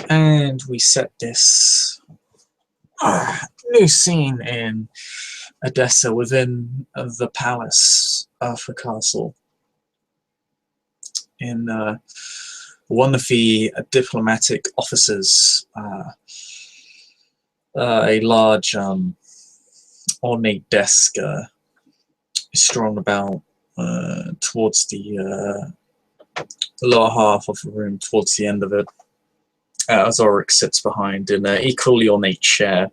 And we set this new scene in Odessa within the palace of the castle. In one of the diplomatic offices, a large ornate desk is strewn about towards the lower half of the room, towards the end of it. Zorik sits behind in an equally ornate chair,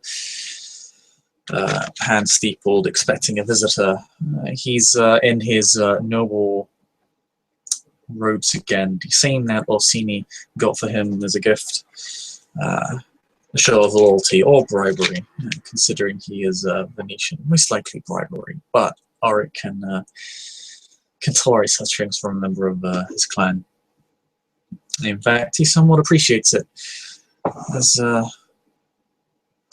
hand steepled, expecting a visitor. He's in his noble robes again, the same that Orsini got for him as a gift. A show of loyalty or bribery, considering he is Venetian. Most likely bribery, but Auric can tolerate such things from a member of his clan. In fact, he somewhat appreciates it, as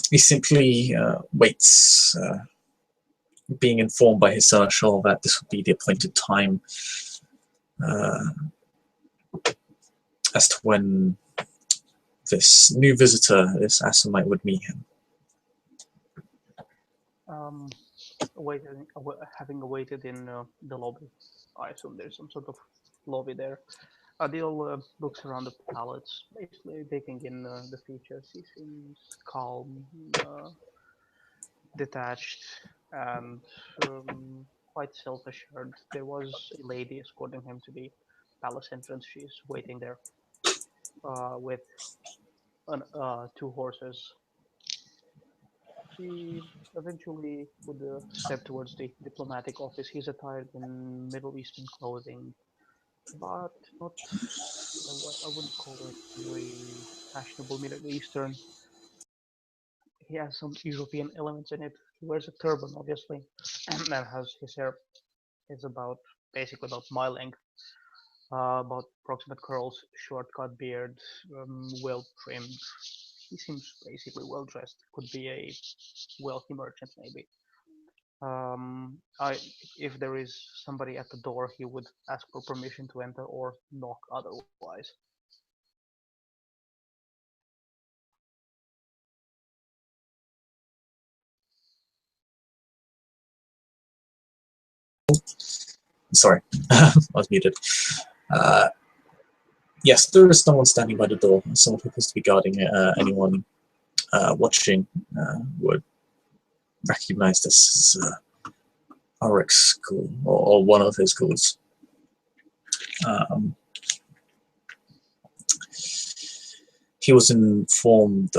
he simply waits, being informed by his seneschal that this would be the appointed time as to when this new visitor, this Assamite, would meet him. Having awaited in the lobby, I assume there's some sort of lobby there. Adil looks around the palace, basically taking in the features. He seems calm, detached, and quite self-assured. There was a lady escorting him to the palace entrance. She's waiting there with two horses. He eventually would step towards the diplomatic office. He's attired in Middle Eastern clothing, but not, I wouldn't call it very fashionable Middle Eastern. He has some European elements in it. He wears a turban, obviously, and has his hair is basically about my length, about approximate curls, short cut beard, well trimmed. He seems basically well dressed. Could be a wealthy merchant, maybe. If there is somebody at the door, he would ask for permission to enter or knock otherwise. Sorry, I was muted. Yes, there is someone standing by the door. Someone who appears to be guarding it. Anyone watching would recognize this as Auric's school, or one of his schools. He was informed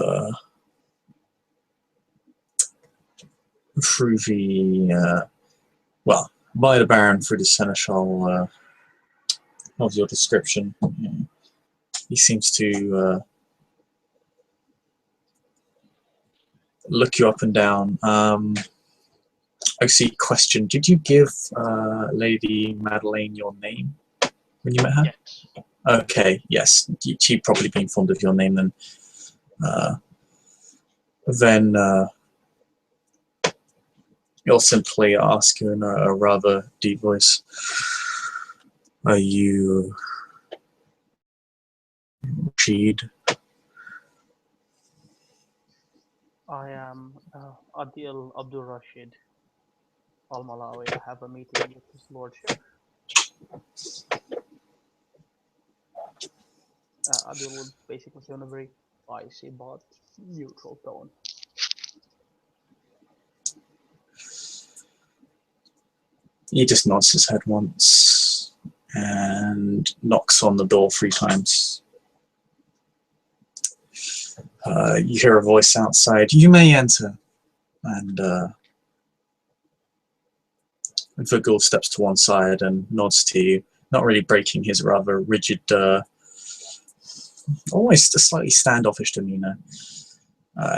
through the, well, by the Baron, through the Seneschal of your description. He seems to look you up and down. I see. Question: did you give Lady Madeleine your name when you met her? Yes. Okay. Yes. She'd probably be informed of your name then. Then you'll simply ask you in a rather deep voice, "Are you Rashid?" I am Adil Abdul Rashid Al Malawi. I have a meeting with his lordship. Adil would basically say in a very icy but neutral tone. He just nods his head once and knocks on the door 3 times. You hear a voice outside, "You may enter." And Virgil steps to one side and nods to you, not really breaking his rather rigid, almost a slightly standoffish demeanor.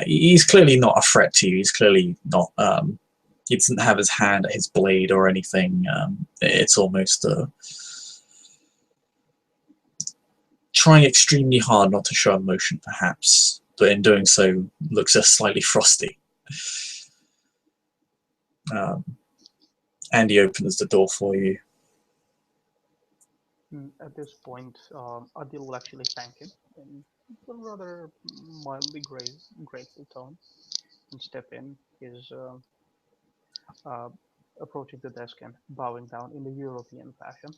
He's clearly not a threat to you. He's clearly not. He doesn't have his hand at his blade or anything. It's almost trying extremely hard not to show emotion, perhaps, but in doing so, looks just slightly frosty. And he opens the door for you. At this point, Adil will actually thank him in a rather mildly grateful tone and step in. He's uh, approaching the desk and bowing down in the European fashion.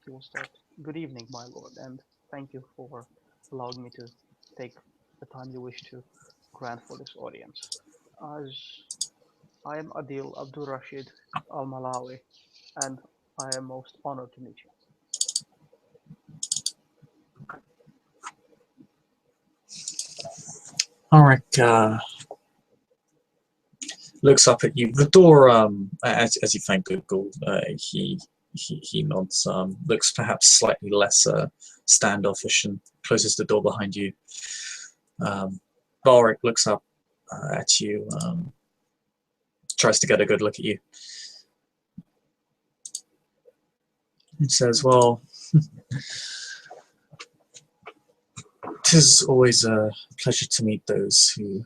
He will start, "Good evening, my lord, and thank you for allowing me to take the time you wish to grant for this audience. As I am Adil Abdul Rashid Al Malawi, and I am most honored to meet you." Arik looks up at you. The door, as you thank Google, he nods. Looks perhaps slightly less standoffish and closes the door behind you. Arik looks up at you, tries to get a good look at you, and says, "Well, it is always a pleasure to meet those who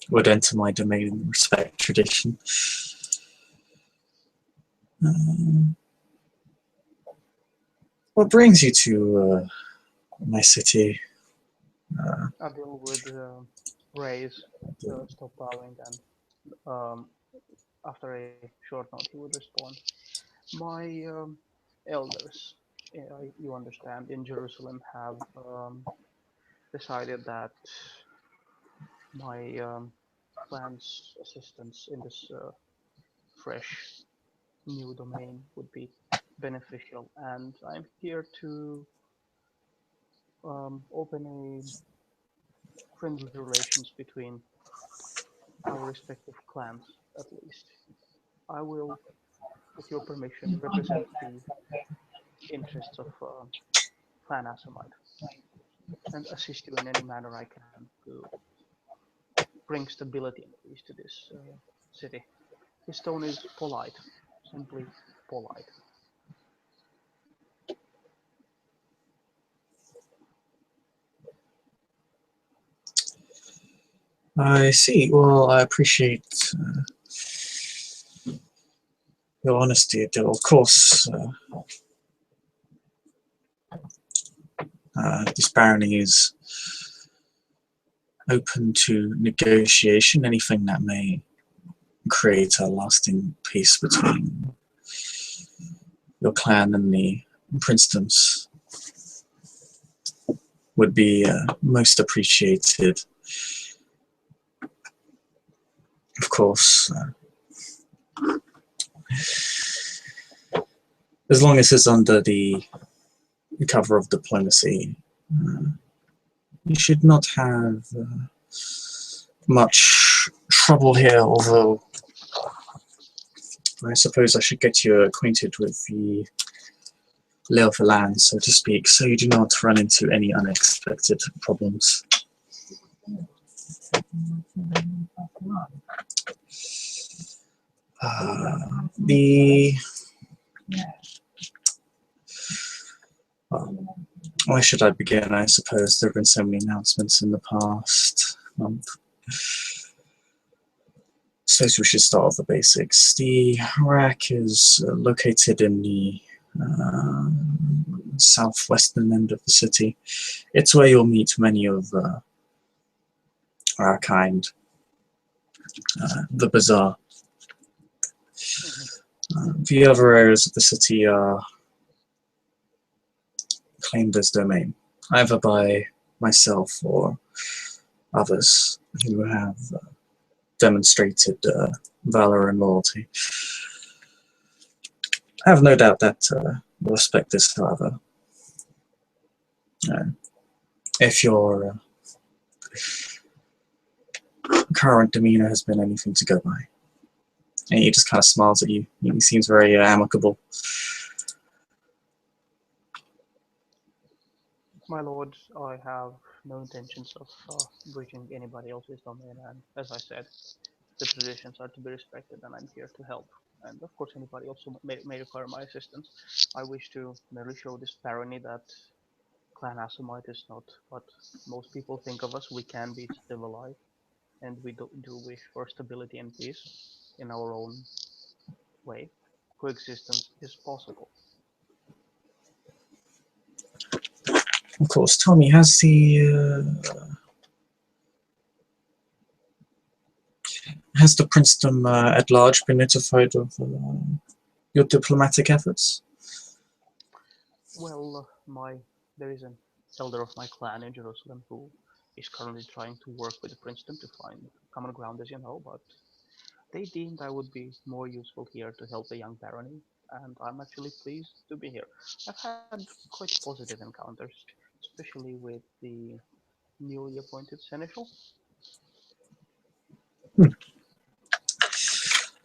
would enter my domain and respect tradition. Um, what brings you to my city?" Adil would raise, stop bowing, and after a short note, he would respond, "My elders, you understand, in Jerusalem have decided that my clan's assistance in this fresh new domain would be beneficial, and I'm here to open a friendly relations between our respective clans, at least. I will, with your permission, represent the interests of Clan Assamite and assist you in any manner I can to bring stability and peace to this city." His tone is polite, simply polite. I see. Well, I appreciate your honesty, Adil. Of course, this barony is open to negotiation. Anything that may create a lasting peace between your clan and the princedoms would be most appreciated. Of course, as long as it's under the cover of diplomacy, uh, you should not have much trouble here, although I suppose I should get you acquainted with the lay of the land, so to speak, so you do not run into any unexpected problems. The where should I begin? I suppose there have been so many announcements in the past month. Suppose we should start with the basics. The rack is located in the uh, southwestern end of the city. It's where you'll meet many of our kind. The bazaar. The other areas of the city are claimed as domain, either by myself or others who have demonstrated valor and loyalty. I have no doubt that you'll respect this, however. If your current demeanor has been anything to go by. And he just kind of smiles at you. He seems very amicable. My lord, I have no intentions of breaching anybody else's domain, and as I said, the traditions are to be respected, and I'm here to help. And of course, anybody else who may require my assistance. I wish to merely show this barony that Clan Assamite is not what most people think of us. We can be civilized, and we do wish for stability and peace in our own way. Of coexistence is possible. Of course. Tell me, has the princedom at large been notified of your diplomatic efforts? Well, there is an elder of my clan in Jerusalem who is currently trying to work with the princedom to find common ground, as you know, but they deemed I would be more useful here to help the young barony, and I'm actually pleased to be here. I've had quite positive encounters, especially with the newly appointed seneschal.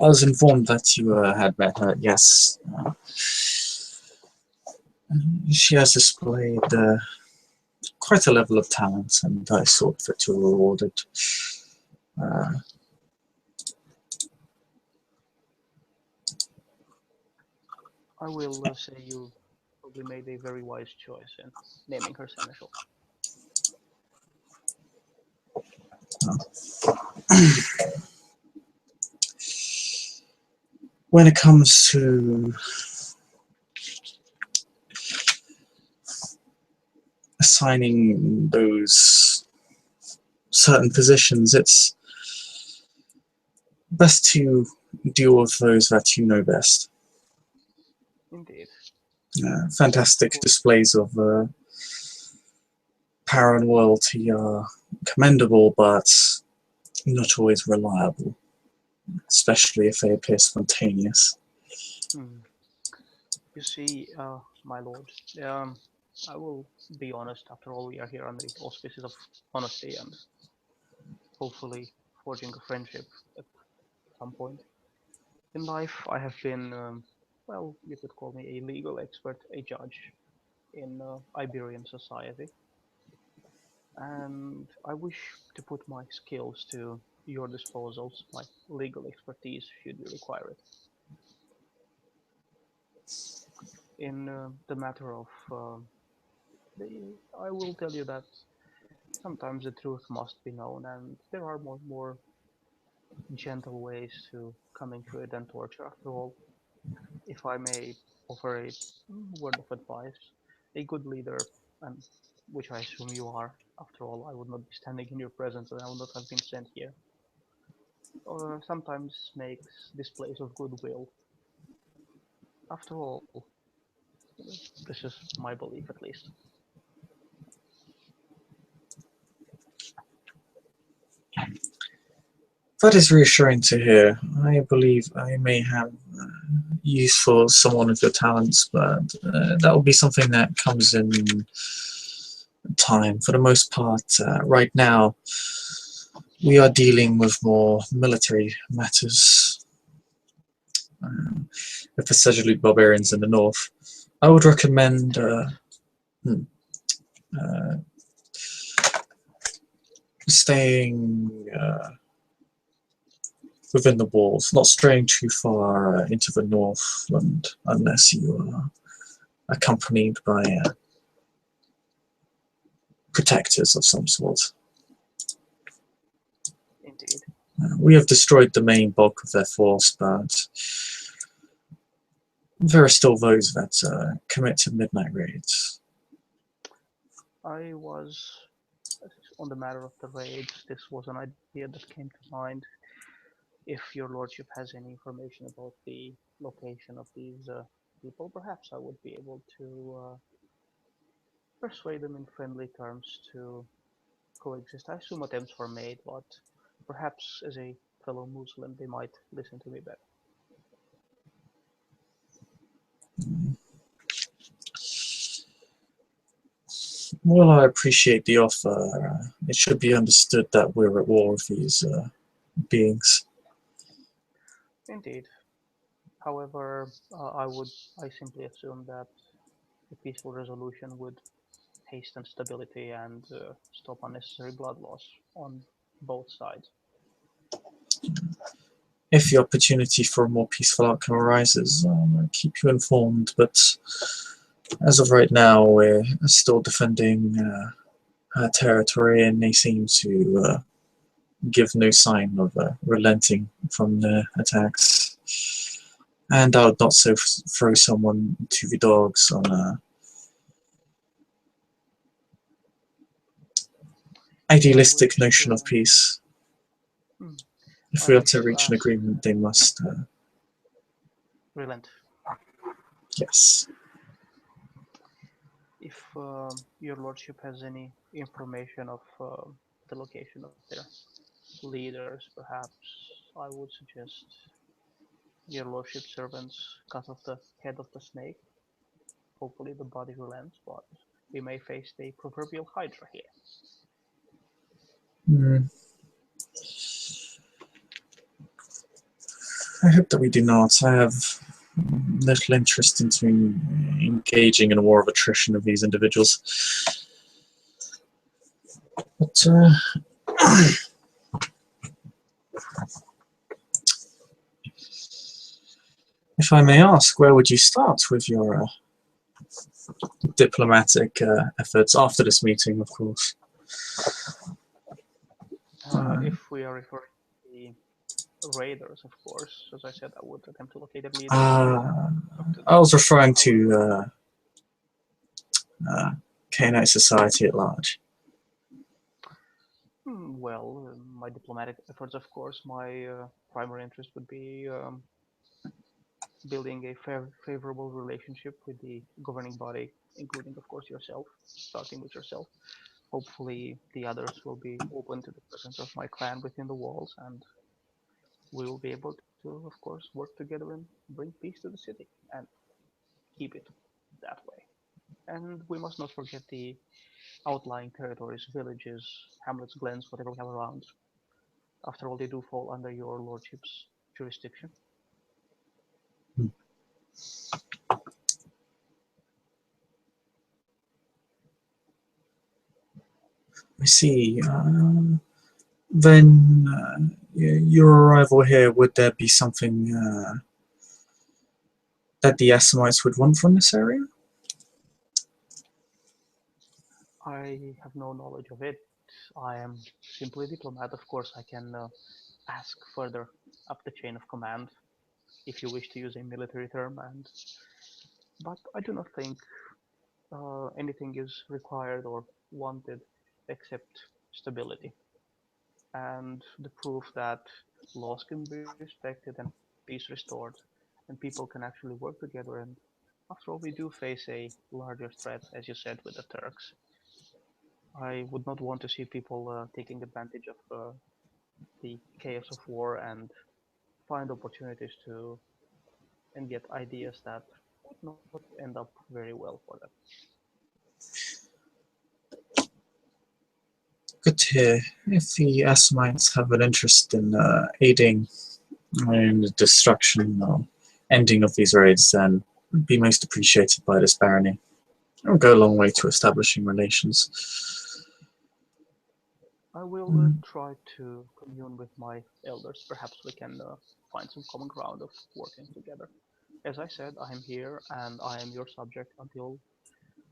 I was informed that you had met her, yes. She has displayed quite a level of talent, and I sought for to reward it. Uh, I will say you probably made a very wise choice in naming her seneschal. when it comes to assigning those certain positions, it's best to deal with those that you know best. Indeed. Fantastic displays of power and loyalty are commendable, but not always reliable, especially if they appear spontaneous. Hmm. You see, my lord, I will be honest. After all, we are here under the auspices of honesty and hopefully forging a friendship at some point. In life, I have been, well, you could call me a legal expert, a judge in Iberian society, and I wish to put my skills to your disposals, my legal expertise, should you require it. In the matter of I will tell you that sometimes the truth must be known, and there are more gentle ways to coming to it than torture. After all, if I may offer a word of advice, a good leader, and which I assume you are, after all, I would not be standing in your presence and I would not have been sent here, sometimes makes displays of goodwill. After all, this is my belief at least. That is reassuring to hear. I believe I may have use for someone of your talents, but that will be something that comes in time. For the most part, right now, we are dealing with more military matters. With the Seljuk barbarians in the north, I would recommend hmm, uh, staying within the walls, not straying too far into the northland unless you are accompanied by protectors of some sort. Indeed. We have destroyed the main bulk of their force, but there are still those that commit to midnight raids. I was on the matter of the raids. This was an idea that came to mind. If your lordship has any information about the location of these people, perhaps I would be able to persuade them in friendly terms to coexist. I assume attempts were made, but perhaps as a fellow Muslim, they might listen to me better. Well, I appreciate the offer. It should be understood that we're at war with these beings. Indeed. However, I simply assume that a peaceful resolution would hasten stability and stop unnecessary blood loss on both sides. If the opportunity for a more peaceful outcome arises, I'll keep you informed, but as of right now, we're still defending our territory, and they seem to give no sign of relenting from their attacks. And I would not so throw someone to the dogs on a I idealistic wish notion of peace. hmm, If I we are to wish to reach an ask agreement, they must, relent yes. if your lordship has any information of the location of their leaders. Perhaps I would suggest your lordship servants cut off the head of the snake. Hopefully the body relents, but we may face the proverbial hydra here. Mm, I hope that we do not. I have little interest into engaging in a war of attrition of these individuals. But if I may ask, where would you start with your diplomatic efforts after this meeting, of course? If we are referring to the raiders, of course, as I said, I would attempt to locate their leaders and Uh, talk to I them. was referring to However, Canaanite society at large. well, my diplomatic efforts, of course, my primary interest would be building a favorable relationship with the governing body, including, of course, yourself, starting with yourself. Hopefully, the others will be open to the presence of my clan within the walls, and we will be able to, of course, work together and bring peace to the city and keep it that way. And we must not forget the outlying territories, villages, hamlets, glens, whatever we have around. After all, they do fall under your lordship's jurisdiction. I see. Then your arrival here, would there be something that the Assamites would want from this area? I have no knowledge of it. I am simply a diplomat. Of course, I can ask further up the chain of command if you wish to use a military term, and but I do not think anything is required or wanted except stability and the proof that laws can be respected and peace restored and people can actually work together. And after all, we do face a larger threat, as you said, with the Turks. I would not want to see people taking advantage of the chaos of war and find opportunities to and get ideas that would not end up very well for them. Good to hear. If the Assamites have an interest in aiding in the destruction or ending of these raids, then it would be most appreciated by this barony. It will go a long way to establishing relations. I will try to commune with my elders. Perhaps we can find some common ground of working together. As I said, I am here and I am your subject until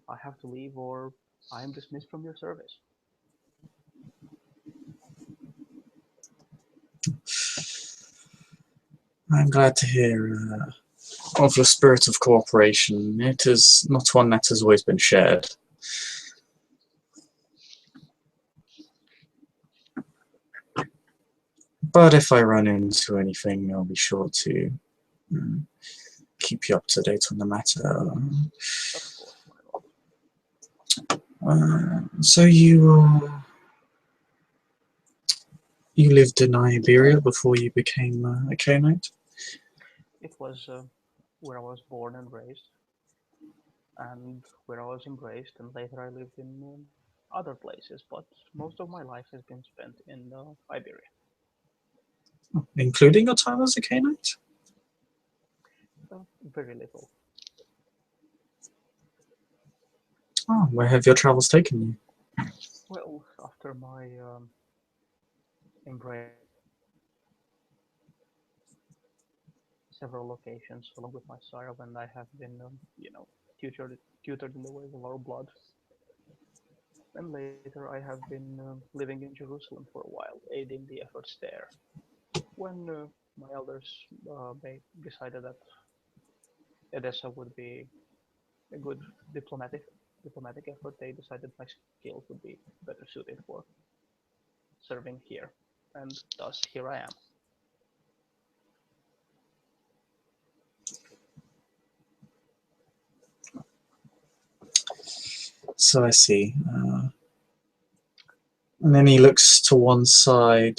I have to leave or I am dismissed from your service. I'm glad to hear of your spirit of cooperation. It is not one that has always been shared. But if I run into anything, I'll be sure to keep you up to date on the matter. Of course, my lord. So you lived in Iberia before you became a Canaanite? It was where I was born and raised, and where I was embraced, and later I lived in other places, but most of my life has been spent in Iberia. Including your time as a Canaanite? Very little. Oh, where have your travels taken you? Well, after my embrace, several locations along with my sire when I have been, tutored in the ways of our blood. And later I have been living in Jerusalem for a while, aiding the efforts there. When my elders decided that Edessa would be a good diplomatic effort. They decided my skills would be better suited for serving here, and thus here I am. So I see. And then he looks to one side.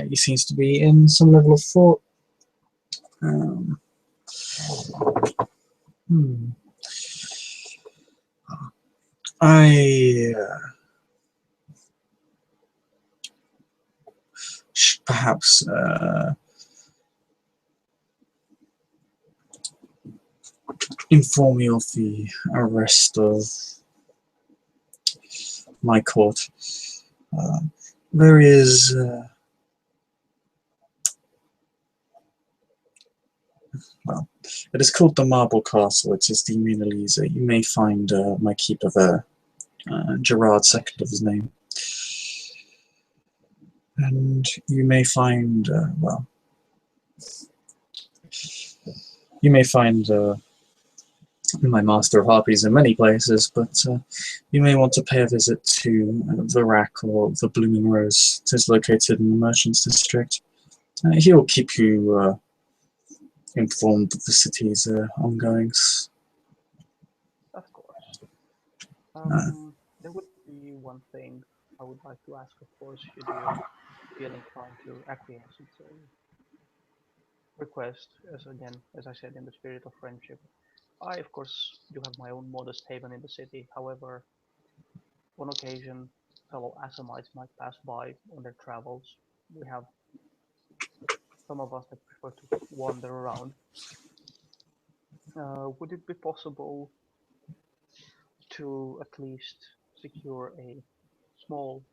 He seems to be in some level of thought. Hmm. I should perhaps inform you of the arrest of my court. There is well, it is called the Marble Castle. It is the Mona Lisa. You may find my keeper there, Gerard II of his name, and you may find well, you may find my Master of Harpies in many places, but you may want to pay a visit to the Rack or the Blooming Rose. It is located in the Merchants District. He will keep you informed of the city's ongoings. Of course. Uh, There would be one thing I would like to ask, of course, should you feel inclined to acquiesce. It's a request, as again, as I said, in the spirit of friendship. I, of course, do have my own modest haven in the city. However, on occasion, fellow Assamites might pass by on their travels. We have some of us that prefer to wander around. Would it be possible to at least secure a small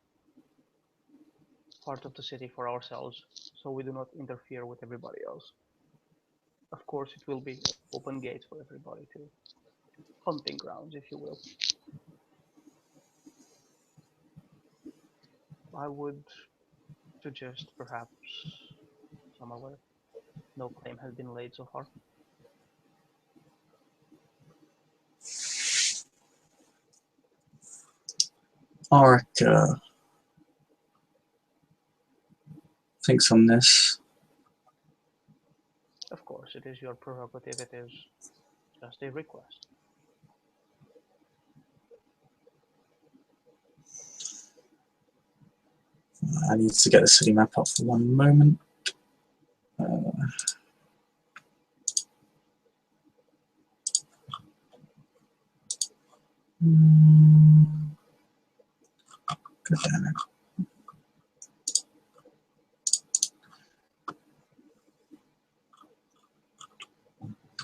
part of the city for ourselves so we do not interfere with everybody else? Of course, it will be open gates for everybody to hunting grounds, if you will. I would suggest perhaps somewhere where no claim has been laid so far. Arik thinks on this. Of course, it is your prerogative, it is just a request. I need to get the city map up for one moment. God damn it.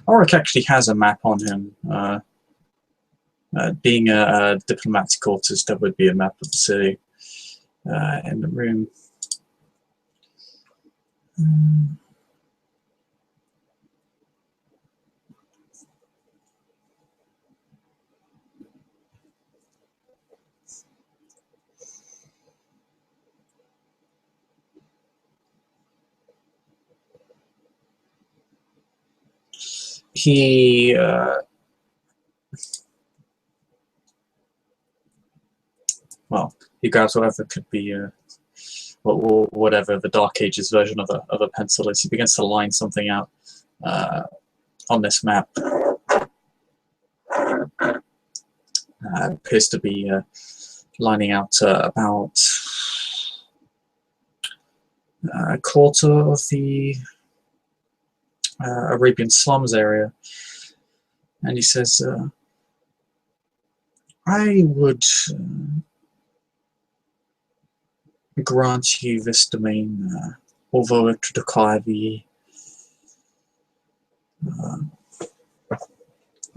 Arik actually has a map on him. Being a diplomatic quarters, there would be a map of the city in the room. He well, he grabs whatever could be whatever the Dark Ages version of a pencil is. He begins to line something out on this map. Appears to be lining out about a quarter of the Arabian slums area, and he says, I would grant you this domain, although it would require the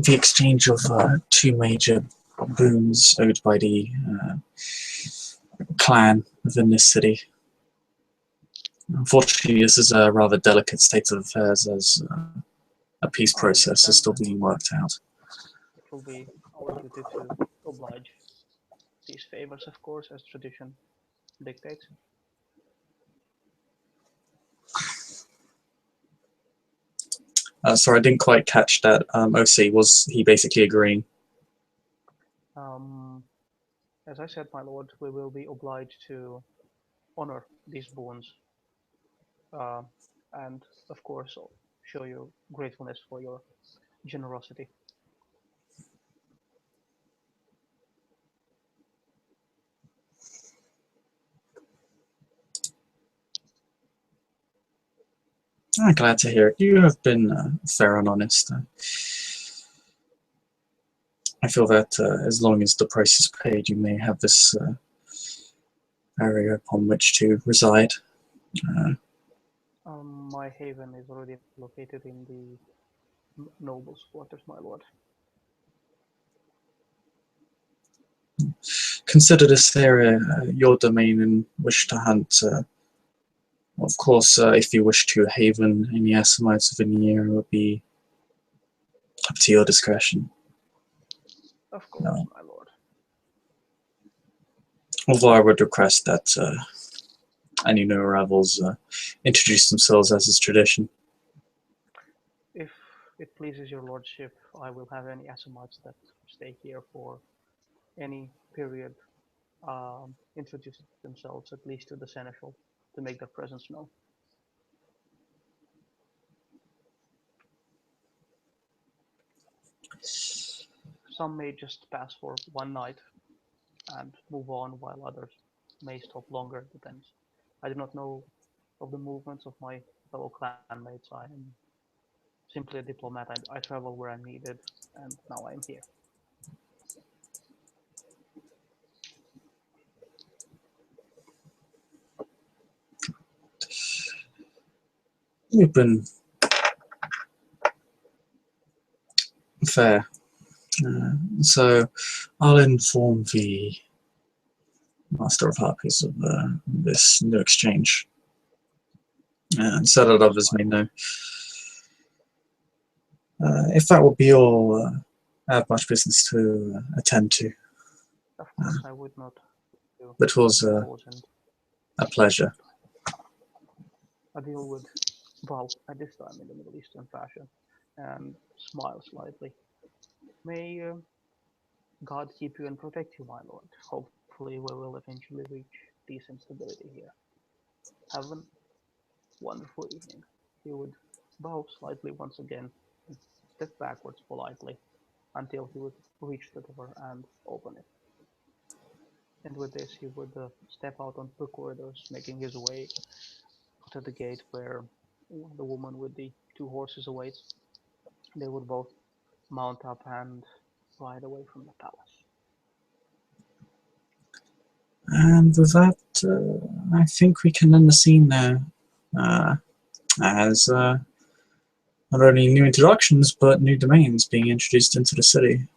exchange of two major boons owed by the clan within this city. Unfortunately, this is a rather delicate state of affairs, as a peace I process is understand still that. being worked out. It will be our duty to oblige these favors, of course, as tradition dictates. Sorry, I didn't quite catch that. OC, was he basically agreeing? As I said, my lord, we will be obliged to honor these boons, uh, and of course show you gratefulness for your generosity. I'm glad to hear it. You have been fair and honest. I feel that as long as the price is paid, you may have this area upon which to reside. My haven is already located in the nobles' quarters, my lord. Consider this area your domain and wish to hunt. Of course, if you wish to haven any Assamites within the area, it would be up to your discretion. Of course, my lord. Although I would request that any new arrivals introduce themselves as is tradition. If it pleases your lordship, I will have any Assamites that stay here for any period introduce themselves at least to the seneschal to make their presence known. Some may just pass for one night and move on, while others may stop longer. Depends. I do not know of the movements of my fellow clanmates. I am simply a diplomat. I travel where I'm needed, and now I'm here. You've been fair. So I'll inform the Master of Harpies of this new exchange, and so that others may know. If that will be all, I have much business to attend to. Of course, I would not. But it was a pleasure. I deal with Val at this time in the Middle Eastern fashion and smile slightly. May God keep you and protect you, my lord. Hopefully, we will eventually reach decent stability here. Have a wonderful evening. He would bow slightly once again and step backwards politely until he would reach the door and open it. And with this, he would step out onto the corridors, making his way to the gate where the woman with the two horses awaits. They would both mount up and ride away from the palace. And with that, I think we can end the scene there, as not only new introductions, but new domains being introduced into the city.